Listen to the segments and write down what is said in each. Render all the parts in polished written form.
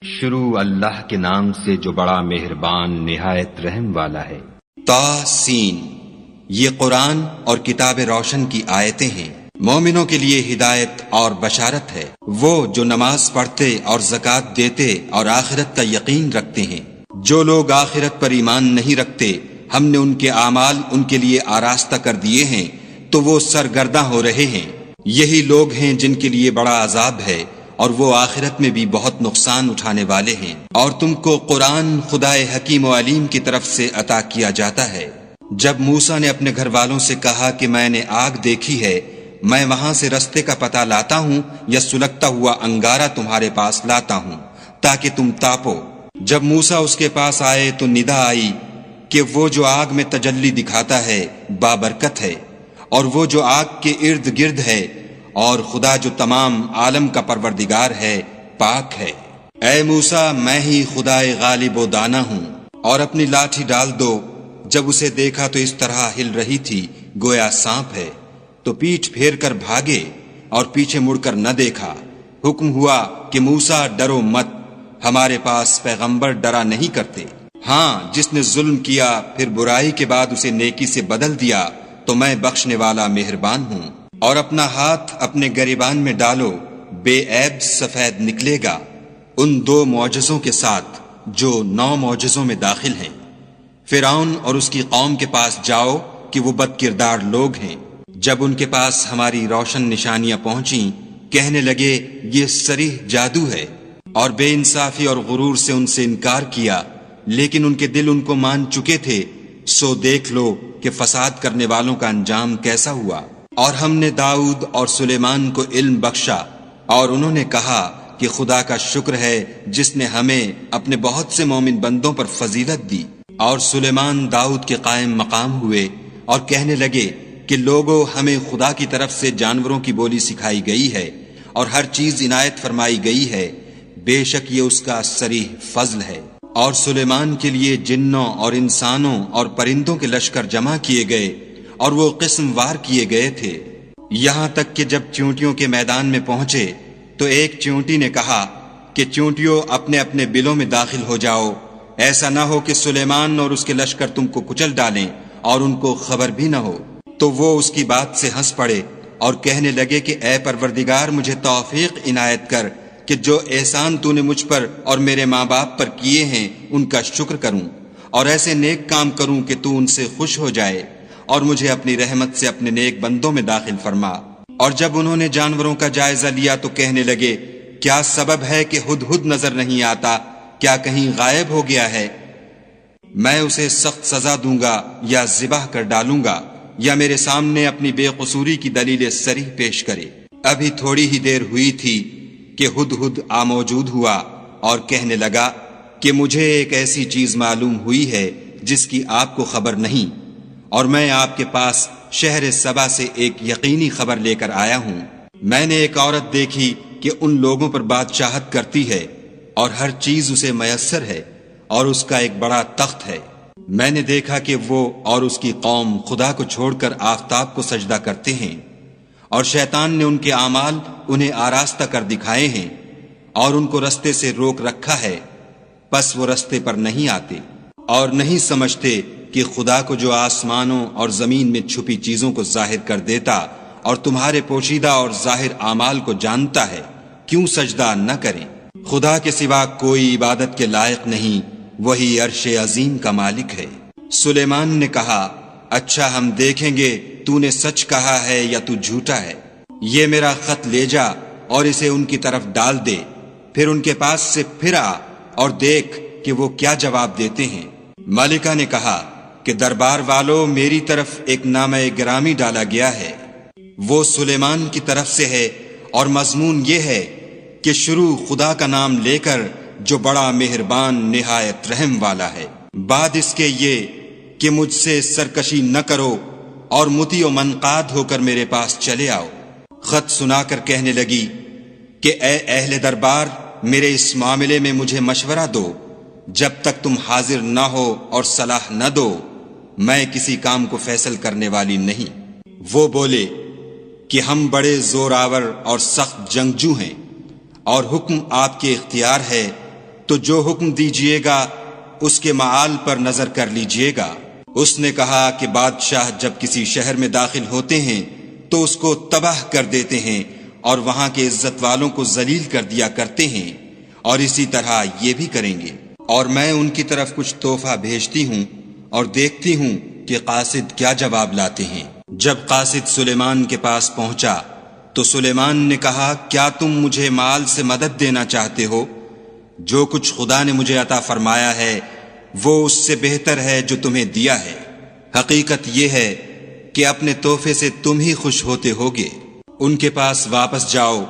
شروع اللہ کے نام سے جو بڑا مہربان نہایت رحم والا ہے۔ طاسین، یہ قرآن اور کتاب روشن کی آیتیں ہیں، مومنوں کے لیے ہدایت اور بشارت ہے۔ وہ جو نماز پڑھتے اور زکوٰۃ دیتے اور آخرت کا یقین رکھتے ہیں۔ جو لوگ آخرت پر ایمان نہیں رکھتے، ہم نے ان کے اعمال ان کے لیے آراستہ کر دیے ہیں تو وہ سرگرداں ہو رہے ہیں۔ یہی لوگ ہیں جن کے لیے بڑا عذاب ہے اور وہ آخرت میں بھی بہت نقصان اٹھانے والے ہیں۔ اور تم کو قرآن خدائے حکیم و علیم کی طرف سے عطا کیا جاتا ہے۔ جب موسیٰ نے اپنے گھر والوں سے کہا کہ میں نے آگ دیکھی ہے، میں وہاں سے رستے کا پتہ لاتا ہوں یا سلگتا ہوا انگارہ تمہارے پاس لاتا ہوں تاکہ تم تاپو۔ جب موسیٰ اس کے پاس آئے تو ندا آئی کہ وہ جو آگ میں تجلی دکھاتا ہے بابرکت ہے، اور وہ جو آگ کے ارد گرد ہے، اور خدا جو تمام عالم کا پروردگار ہے پاک ہے۔ اے موسیٰ، میں ہی خدائے غالب و دانا ہوں، اور اپنی لاٹھی ڈال دو۔ جب اسے دیکھا تو اس طرح ہل رہی تھی گویا سانپ ہے، تو پیٹھ پھیر کر بھاگے اور پیچھے مڑ کر نہ دیکھا۔ حکم ہوا کہ موسیٰ ڈرو مت، ہمارے پاس پیغمبر ڈرا نہیں کرتے۔ ہاں، جس نے ظلم کیا پھر برائی کے بعد اسے نیکی سے بدل دیا تو میں بخشنے والا مہربان ہوں۔ اور اپنا ہاتھ اپنے گریبان میں ڈالو، بے عیب سفید نکلے گا، ان 2 معجزوں کے ساتھ جو 9 معجزوں میں داخل ہیں۔ فرعون اور اس کی قوم کے پاس جاؤ کہ وہ بد کردار لوگ ہیں۔ جب ان کے پاس ہماری روشن نشانیاں پہنچیں، کہنے لگے یہ صریح جادو ہے، اور بے انصافی اور غرور سے ان سے انکار کیا، لیکن ان کے دل ان کو مان چکے تھے۔ سو دیکھ لو کہ فساد کرنے والوں کا انجام کیسا ہوا۔ اور ہم نے داؤد اور سلیمان کو علم بخشا، اور انہوں نے کہا کہ خدا کا شکر ہے جس نے ہمیں اپنے بہت سے مومن بندوں پر فضیلت دی۔ اور سلیمان داؤد کے قائم مقام ہوئے اور کہنے لگے کہ لوگوں، ہمیں خدا کی طرف سے جانوروں کی بولی سکھائی گئی ہے اور ہر چیز عنایت فرمائی گئی ہے، بے شک یہ اس کا صریح فضل ہے۔ اور سلیمان کے لیے جنوں اور انسانوں اور پرندوں کے لشکر جمع کیے گئے، اور وہ قسم وار کیے گئے تھے، یہاں تک کہ جب چونٹیوں کے میدان میں پہنچے تو ایک چونٹی نے کہا کہ چونٹیوں اپنے اپنے بلوں میں داخل ہو جاؤ، ایسا نہ ہو کہ سلیمان اور اس کے لشکر تم کو کچل ڈالیں اور ان کو خبر بھی نہ ہو۔ تو وہ اس کی بات سے ہنس پڑے اور کہنے لگے کہ اے پروردگار، مجھے توفیق عنایت کر کہ جو احسان تو نے مجھ پر اور میرے ماں باپ پر کیے ہیں ان کا شکر کروں، اور ایسے نیک کام کروں کہ تو ان سے خوش ہو جائے، اور مجھے اپنی رحمت سے اپنے نیک بندوں میں داخل فرما۔ اور جب انہوں نے جانوروں کا جائزہ لیا تو کہنے لگے کیا سبب ہے کہ ہدہد نظر نہیں آتا؟ کیا کہیں غائب ہو گیا ہے؟ میں اسے سخت سزا دوں گا یا ذبح کر ڈالوں گا، یا میرے سامنے اپنی بے قصوری کی دلیل صریح پیش کرے۔ ابھی تھوڑی ہی دیر ہوئی تھی کہ ہدہد موجود ہوا اور کہنے لگا کہ مجھے ایک ایسی چیز معلوم ہوئی ہے جس کی آپ کو خبر نہیں، اور میں آپ کے پاس شہر سبا سے ایک یقینی خبر لے کر آیا ہوں۔ میں نے ایک عورت دیکھی کہ ان لوگوں پر بادشاہت کرتی ہے اور ہر چیز اسے میسر ہے، اور اس کا ایک بڑا تخت ہے۔ میں نے دیکھا کہ وہ اور اس کی قوم خدا کو چھوڑ کر آفتاب کو سجدہ کرتے ہیں، اور شیطان نے ان کے اعمال انہیں آراستہ کر دکھائے ہیں اور ان کو رستے سے روک رکھا ہے، پس وہ رستے پر نہیں آتے اور نہیں سمجھتے کہ خدا کو جو آسمانوں اور زمین میں چھپی چیزوں کو ظاہر کر دیتا اور تمہارے پوشیدہ اور ظاہر اعمال کو جانتا ہے، کیوں سجدہ نہ کریں۔ خدا کے سوا کوئی عبادت کے لائق نہیں، وہی عرش عظیم کا مالک ہے۔ سلیمان نے کہا اچھا، ہم دیکھیں گے تو نے سچ کہا ہے یا تو جھوٹا ہے۔ یہ میرا خط لے جا اور اسے ان کی طرف ڈال دے، پھر ان کے پاس سے پھر آ اور دیکھ کہ وہ کیا جواب دیتے ہیں۔ ملکہ نے کہا کہ دربار والوں، میری طرف ایک نامہ گرامی ڈالا گیا ہے، وہ سلیمان کی طرف سے ہے، اور مضمون یہ ہے کہ شروع خدا کا نام لے کر جو بڑا مہربان نہایت رحم والا ہے، بعد اس کے یہ کہ مجھ سے سرکشی نہ کرو اور مطیع و منقاد ہو کر میرے پاس چلے آؤ۔ خط سنا کر کہنے لگی کہ اے اہل دربار، میرے اس معاملے میں مجھے مشورہ دو، جب تک تم حاضر نہ ہو اور صلاح نہ دو میں کسی کام کو فیصل کرنے والی نہیں۔ وہ بولے کہ ہم بڑے زور آور اور سخت جنگجو ہیں، اور حکم آپ کے اختیار ہے تو جو حکم دیجیے گا اس کے معال پر نظر کر لیجیے گا۔ اس نے کہا کہ بادشاہ جب کسی شہر میں داخل ہوتے ہیں تو اس کو تباہ کر دیتے ہیں اور وہاں کے عزت والوں کو ذلیل کر دیا کرتے ہیں، اور اسی طرح یہ بھی کریں گے۔ اور میں ان کی طرف کچھ تحفہ بھیجتی ہوں اور دیکھتی ہوں کہ قاصد کیا جواب لاتے ہیں۔ جب قاصد سلیمان کے پاس پہنچا تو سلیمان نے کہا، کیا تم مجھے مال سے مدد دینا چاہتے ہو؟ جو کچھ خدا نے مجھے عطا فرمایا ہے وہ اس سے بہتر ہے جو تمہیں دیا ہے۔ حقیقت یہ ہے کہ اپنے تحفے سے تم ہی خوش ہوتے ہوگے۔ ان کے پاس واپس جاؤ،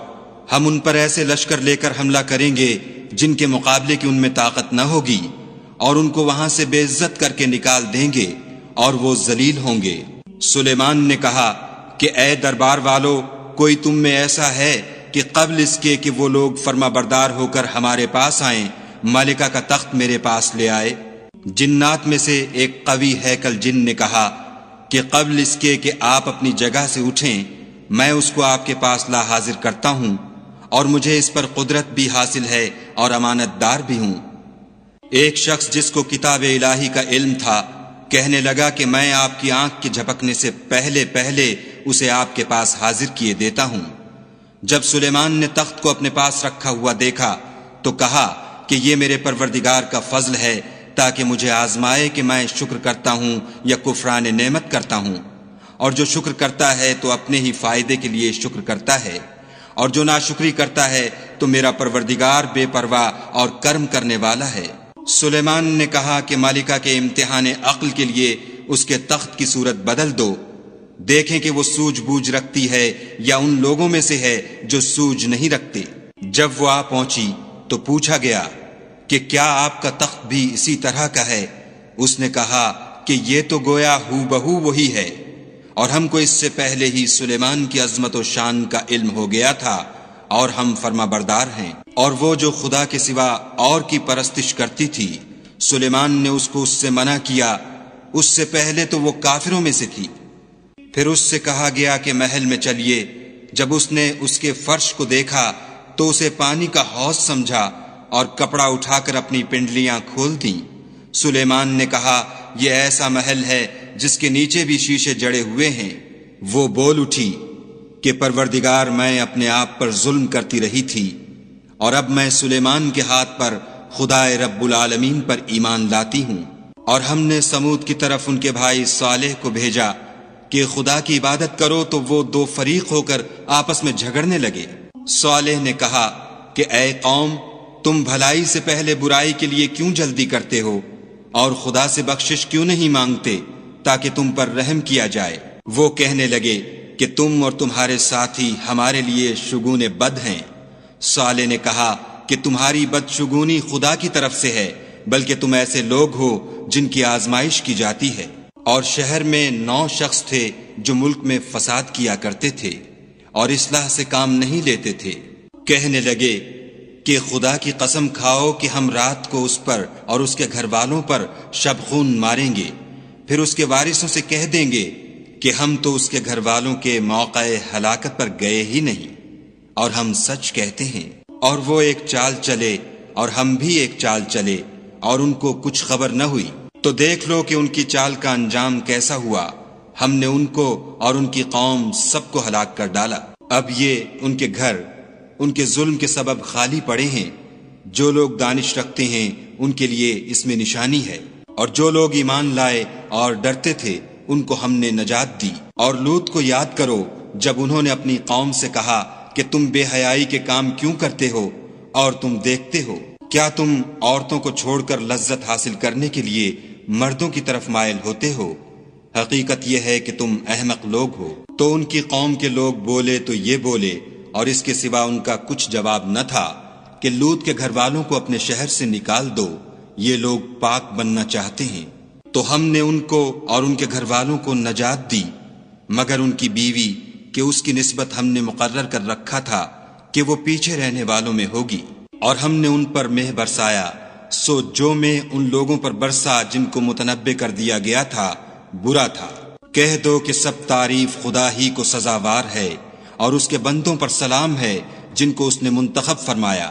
ہم ان پر ایسے لشکر لے کر حملہ کریں گے جن کے مقابلے کی ان میں طاقت نہ ہوگی، اور ان کو وہاں سے بے عزت کر کے نکال دیں گے اور وہ ذلیل ہوں گے۔ سلیمان نے کہا کہ اے دربار والو، کوئی تم میں ایسا ہے کہ قبل اس کے کہ وہ لوگ فرما بردار ہو کر ہمارے پاس آئیں ملکہ کا تخت میرے پاس لے آئے؟ جنات میں سے ایک قوی ہیکل جن نے کہا کہ قبل اس کے کہ آپ اپنی جگہ سے اٹھیں میں اس کو آپ کے پاس لا حاضر کرتا ہوں، اور مجھے اس پر قدرت بھی حاصل ہے اور امانت دار بھی ہوں۔ ایک شخص جس کو کتاب الہی کا علم تھا کہنے لگا کہ میں آپ کی آنکھ کے جھپکنے سے پہلے اسے آپ کے پاس حاضر کیے دیتا ہوں۔ جب سلیمان نے تخت کو اپنے پاس رکھا ہوا دیکھا تو کہا کہ یہ میرے پروردگار کا فضل ہے تاکہ مجھے آزمائے کہ میں شکر کرتا ہوں یا کفران نعمت کرتا ہوں، اور جو شکر کرتا ہے تو اپنے ہی فائدے کے لیے شکر کرتا ہے، اور جو ناشکری کرتا ہے تو میرا پروردگار بے پرواہ اور کرم کرنے والا ہے۔ سلیمان نے کہا کہ مالکہ کے امتحان عقل کے لیے اس کے تخت کی صورت بدل دو، دیکھیں کہ وہ سوجھ بوجھ رکھتی ہے یا ان لوگوں میں سے ہے جو سوجھ نہیں رکھتے۔ جب وہ آ پہنچی تو پوچھا گیا کہ کیا آپ کا تخت بھی اسی طرح کا ہے؟ اس نے کہا کہ یہ تو گویا ہو بہو وہی ہے، اور ہم کو اس سے پہلے ہی سلیمان کی عظمت و شان کا علم ہو گیا تھا، اور ہم فرما بردار ہیں۔ اور وہ جو خدا کے سوا اور کی پرستش کرتی تھی سلیمان نے اس کو اس سے منع کیا، اس سے پہلے تو وہ کافروں میں سے تھی۔ پھر اس سے کہا گیا کہ محل میں چلیے۔ جب اس نے اس کے فرش کو دیکھا تو اسے پانی کا حوض سمجھا اور کپڑا اٹھا کر اپنی پنڈلیاں کھول دیں۔ سلیمان نے کہا یہ ایسا محل ہے جس کے نیچے بھی شیشے جڑے ہوئے ہیں۔ وہ بول اٹھی کہ پروردگار میں اپنے آپ پر ظلم کرتی رہی تھی، اور اب میں سلیمان کے ہاتھ پر خدائے رب العالمین پر ایمان لاتی ہوں۔ اور ہم نے سمود کی طرف ان کے بھائی صالح کو بھیجا کہ خدا کی عبادت کرو، تو وہ دو فریق ہو کر آپس میں جھگڑنے لگے۔ صالح نے کہا کہ اے قوم، تم بھلائی سے پہلے برائی کے لیے کیوں جلدی کرتے ہو، اور خدا سے بخشش کیوں نہیں مانگتے تاکہ تم پر رحم کیا جائے؟ وہ کہنے لگے کہ تم اور تمہارے ساتھی ہمارے لیے شگون بد ہیں۔ صالح نے کہا کہ تمہاری بدشگونی خدا کی طرف سے ہے، بلکہ تم ایسے لوگ ہو جن کی آزمائش کی جاتی ہے۔ اور شہر میں 9 شخص تھے جو ملک میں فساد کیا کرتے تھے اور اصلاح سے کام نہیں لیتے تھے۔ کہنے لگے کہ خدا کی قسم کھاؤ کہ ہم رات کو اس پر اور اس کے گھر والوں پر شبخون ماریں گے، پھر اس کے وارثوں سے کہہ دیں گے کہ ہم تو اس کے گھر والوں کے موقع ہلاکت پر گئے ہی نہیں، اور ہم سچ کہتے ہیں۔ اور وہ ایک چال چلے اور ہم بھی ایک چال چلے، اور ان کو کچھ خبر نہ ہوئی۔ تو دیکھ لو کہ ان کی چال کا انجام کیسا ہوا۔ ہم نے ان کو اور ان کی قوم سب کو ہلاک کر ڈالا۔ اب یہ ان کے گھر ان کے ظلم کے سبب خالی پڑے ہیں۔ جو لوگ دانش رکھتے ہیں ان کے لیے اس میں نشانی ہے، اور جو لوگ ایمان لائے اور ڈرتے تھے ان کو ہم نے نجات دی۔ اور لوط کو یاد کرو جب انہوں نے اپنی قوم سے کہا کہ تم بے حیائی کے کام کیوں کرتے ہو، اور تم دیکھتے ہو کیا تم عورتوں کو چھوڑ کر لذت حاصل کرنے کے لیے مردوں کی طرف مائل ہوتے ہو؟ حقیقت یہ ہے کہ تم احمق لوگ ہو۔ تو ان کی قوم کے لوگ بولے تو یہ بولے، اور اس کے سوا ان کا کچھ جواب نہ تھا کہ لوط کے گھر والوں کو اپنے شہر سے نکال دو، یہ لوگ پاک بننا چاہتے ہیں۔ تو ہم نے ان کو اور ان کے گھر والوں کو نجات دی، مگر ان کی بیوی کہ اس کی نسبت ہم نے مقرر کر رکھا تھا کہ وہ پیچھے رہنے والوں میں ہوگی۔ اور ہم نے ان پر مہ برسایا، سو جو مہ ان لوگوں پر برسا جن کو متنبع کر دیا گیا تھا برا تھا۔ کہہ دو کہ سب تعریف خدا ہی کو سزاوار ہے، اور اس کے بندوں پر سلام ہے جن کو اس نے منتخب فرمایا،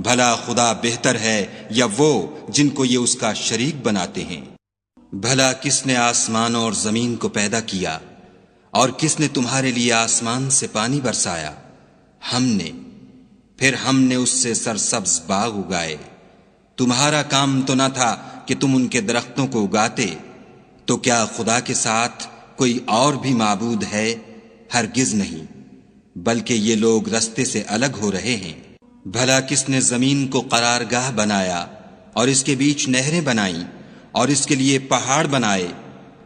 بھلا خدا بہتر ہے یا وہ جن کو یہ اس کا شریک بناتے ہیں؟ بھلا کس نے آسمانوں اور زمین کو پیدا کیا، اور کس نے تمہارے لیے آسمان سے پانی برسایا؟ ہم نے، پھر ہم نے اس سے سرسبز باغ اگائے۔ تمہارا کام تو نہ تھا کہ تم ان کے درختوں کو اگاتے، تو کیا خدا کے ساتھ کوئی اور بھی معبود ہے؟ ہرگز نہیں، بلکہ یہ لوگ رستے سے الگ ہو رہے ہیں۔ بھلا کس نے زمین کو قرارگاہ بنایا اور اس کے بیچ نہریں بنائیں اور اس کے لیے پہاڑ بنائے،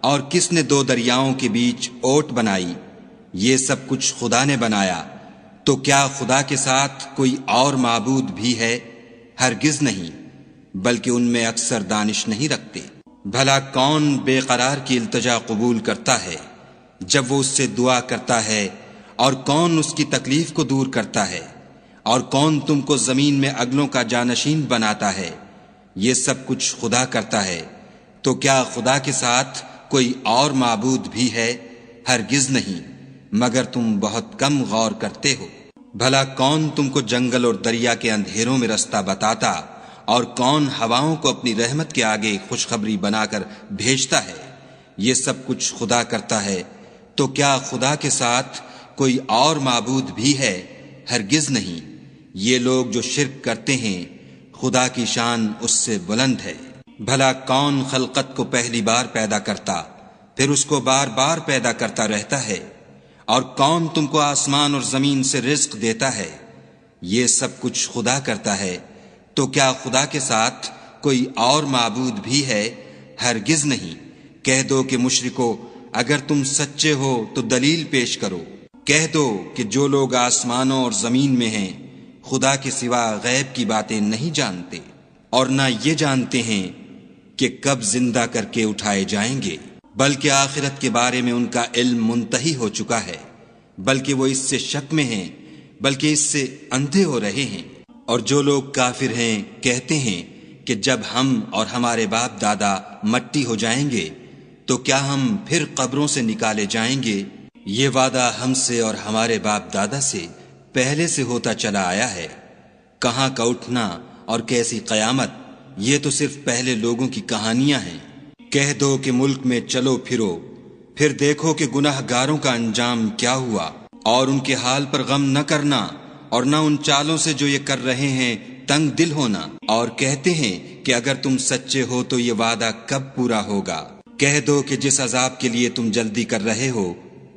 اور کس نے دو دریاؤں کے بیچ اوٹ بنائی؟ یہ سب کچھ خدا نے بنایا، تو کیا خدا کے ساتھ کوئی اور معبود بھی ہے؟ ہرگز نہیں، بلکہ ان میں اکثر دانش نہیں رکھتے۔ بھلا کون بے قرار کی التجا قبول کرتا ہے جب وہ اس سے دعا کرتا ہے، اور کون اس کی تکلیف کو دور کرتا ہے، اور کون تم کو زمین میں اگلوں کا جانشین بناتا ہے؟ یہ سب کچھ خدا کرتا ہے، تو کیا خدا کے ساتھ کوئی اور معبود بھی ہے؟ ہرگز نہیں، مگر تم بہت کم غور کرتے ہو۔ بھلا کون تم کو جنگل اور دریا کے اندھیروں میں رستہ بتاتا، اور کون ہواؤں کو اپنی رحمت کے آگے خوشخبری بنا کر بھیجتا ہے؟ یہ سب کچھ خدا کرتا ہے، تو کیا خدا کے ساتھ کوئی اور معبود بھی ہے؟ ہرگز نہیں۔ یہ لوگ جو شرک کرتے ہیں، خدا کی شان اس سے بلند ہے۔ بھلا کون خلقت کو پہلی بار پیدا کرتا، پھر اس کو بار بار پیدا کرتا رہتا ہے؟ اور کون تم کو آسمان اور زمین سے رزق دیتا ہے؟ یہ سب کچھ خدا کرتا ہے، تو کیا خدا کے ساتھ کوئی اور معبود بھی ہے؟ ہرگز نہیں۔ کہہ دو کہ مشرکو، اگر تم سچے ہو تو دلیل پیش کرو۔ کہہ دو کہ جو لوگ آسمانوں اور زمین میں ہیں خدا کے سوا غیب کی باتیں نہیں جانتے، اور نہ یہ جانتے ہیں کہ کب زندہ کر کے اٹھائے جائیں گے، بلکہ آخرت کے بارے میں ان کا علم منتہی ہو چکا ہے، بلکہ وہ اس سے شک میں ہیں، بلکہ اس سے اندھے ہو رہے ہیں۔ اور جو لوگ کافر ہیں کہتے ہیں کہ جب ہم اور ہمارے باپ دادا مٹی ہو جائیں گے تو کیا ہم پھر قبروں سے نکالے جائیں گے؟ یہ وعدہ ہم سے اور ہمارے باپ دادا سے پہلے سے ہوتا چلا آیا ہے۔ کہاں کا اٹھنا اور کیسی قیامت، یہ تو صرف پہلے لوگوں کی کہانیاں ہیں۔ کہہ دو کہ ملک میں چلو پھرو، پھر دیکھو کہ گناہ گاروں کا انجام کیا ہوا، اور ان کے حال پر غم نہ کرنا، اور نہ ان چالوں سے جو یہ کر رہے ہیں تنگ دل ہونا، اور کہتے ہیں کہ اگر تم سچے ہو تو یہ وعدہ کب پورا ہوگا؟ کہہ دو کہ جس عذاب کے لیے تم جلدی کر رہے ہو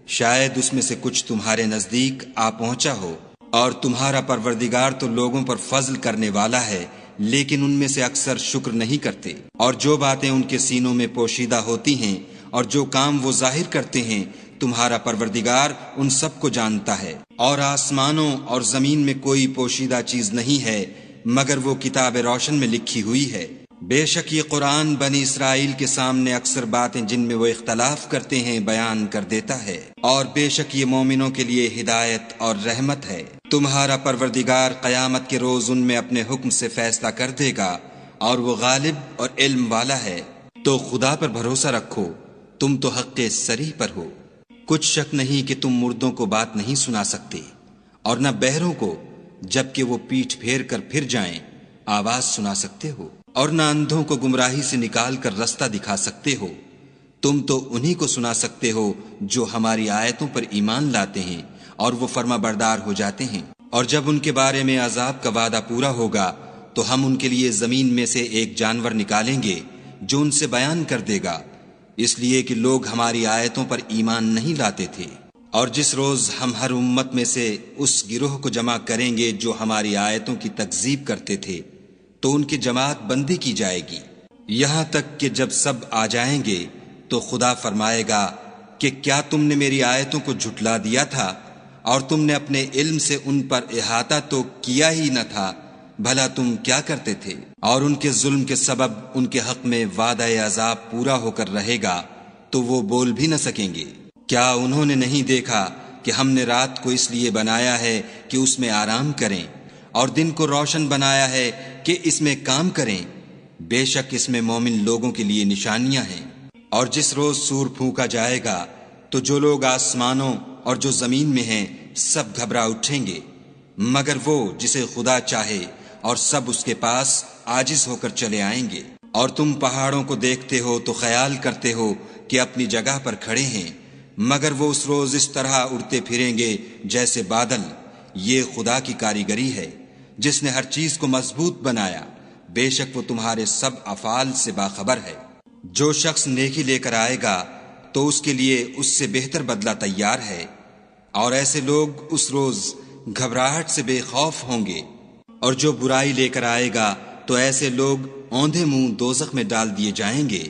شاید اس میں سے کچھ تمہارے نزدیک آ پہنچا ہو، اور تمہارا پروردگار تو لوگوں پر فضل کرنے والا ہے، لیکن ان میں سے اکثر شکر نہیں کرتے۔ اور جو باتیں ان کے سینوں میں پوشیدہ ہوتی ہیں اور جو کام وہ ظاہر کرتے ہیں، تمہارا پروردگار ان سب کو جانتا ہے۔ اور آسمانوں اور زمین میں کوئی پوشیدہ چیز نہیں ہے مگر وہ کتاب روشن میں لکھی ہوئی ہے۔ بے شک یہ قرآن بنی اسرائیل کے سامنے اکثر باتیں جن میں وہ اختلاف کرتے ہیں بیان کر دیتا ہے، اور بے شک یہ مومنوں کے لیے ہدایت اور رحمت ہے۔ تمہارا پروردگار قیامت کے روز ان میں اپنے حکم سے فیصلہ کر دے گا، اور وہ غالب اور علم والا ہے۔ تو خدا پر بھروسہ رکھو، تم تو حق صریح پر ہو۔ کچھ شک نہیں کہ تم مردوں کو بات نہیں سنا سکتے، اور نہ بہروں کو جبکہ وہ پیٹھ پھیر کر پھر جائیں آواز سنا سکتے ہو، اور نہ اندھوں کو گمراہی سے نکال کر رستہ دکھا سکتے ہو۔ تم تو انہی کو سنا سکتے ہو جو ہماری آیتوں پر ایمان لاتے ہیں اور وہ فرما بردار ہو جاتے ہیں۔ اور جب ان کے بارے میں عذاب کا وعدہ پورا ہوگا تو ہم ان کے لیے زمین میں سے ایک جانور نکالیں گے جو ان سے بیان کر دے گا، اس لیے کہ لوگ ہماری آیتوں پر ایمان نہیں لاتے تھے۔ اور جس روز ہم ہر امت میں سے اس گروہ کو جمع کریں گے جو ہماری آیتوں کی تکذیب کرتے تھے تو ان کی جماعت بندی کی جائے گی، یہاں تک کہ جب سب آ جائیں گے تو خدا فرمائے گا کہ کیا تم نے میری آیتوں کو جھٹلا دیا تھا، اور تم نے اپنے علم سے ان پر احاطہ تو کیا ہی نہ تھا، بھلا تم کیا کرتے تھے؟ اور ان کے ظلم کے سبب ان کے حق میں وعدہ عذاب پورا ہو کر رہے گا تو وہ بول بھی نہ سکیں گے۔ کیا انہوں نے نہیں دیکھا کہ ہم نے رات کو اس لیے بنایا ہے کہ اس میں آرام کریں، اور دن کو روشن بنایا ہے کہ اس میں کام کریں؟ بے شک اس میں مومن لوگوں کے لیے نشانیاں ہیں۔ اور جس روز سور پھونکا جائے گا تو جو لوگ آسمانوں اور جو زمین میں ہیں سب گھبرا اٹھیں گے، مگر وہ جسے خدا چاہے اور سب اس کے پاس عاجز ہو کر چلے آئیں گے۔ اور تم پہاڑوں کو دیکھتے ہو تو خیال کرتے ہو کہ اپنی جگہ پر کھڑے ہیں، مگر وہ اس روز اس طرح اڑتے پھریں گے جیسے بادل۔ یہ خدا کی کاریگری ہے جس نے ہر چیز کو مضبوط بنایا، بے شک وہ تمہارے سب افعال سے باخبر ہے۔ جو شخص نیکی لے کر آئے گا تو اس کے لیے اس سے بہتر بدلہ تیار ہے، اور ایسے لوگ اس روز گھبراہٹ سے بے خوف ہوں گے۔ اور جو برائی لے کر آئے گا تو ایسے لوگ اوندھے منہ دوزخ میں ڈال دیے جائیں گے۔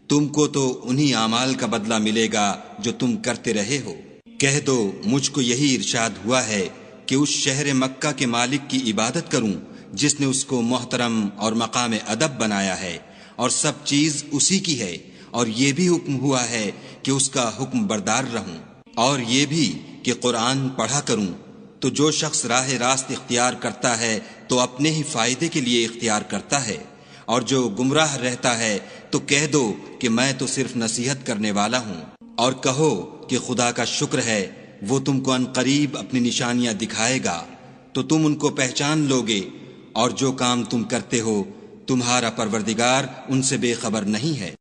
تم کو تو انہی اعمال کا بدلہ ملے گا جو تم کرتے رہے ہو۔ کہہ دو مجھ کو یہی ارشاد ہوا ہے کہ اس شہر مکہ کے مالک کی عبادت کروں جس نے اس کو محترم اور مقام ادب بنایا ہے، اور سب چیز اسی کی ہے، اور یہ بھی حکم ہوا ہے کہ اس کا حکم بردار رہوں، اور یہ بھی کہ قرآن پڑھا کروں۔ تو جو شخص راہ راست اختیار کرتا ہے تو اپنے ہی فائدے کے لیے اختیار کرتا ہے، اور جو گمراہ رہتا ہے تو کہہ دو کہ میں تو صرف نصیحت کرنے والا ہوں۔ اور کہو کہ خدا کا شکر ہے وہ تم کو عنقریب اپنی نشانیاں دکھائے گا تو تم ان کو پہچان لوگے، اور جو کام تم کرتے ہو تمہارا پروردگار ان سے بے خبر نہیں ہے۔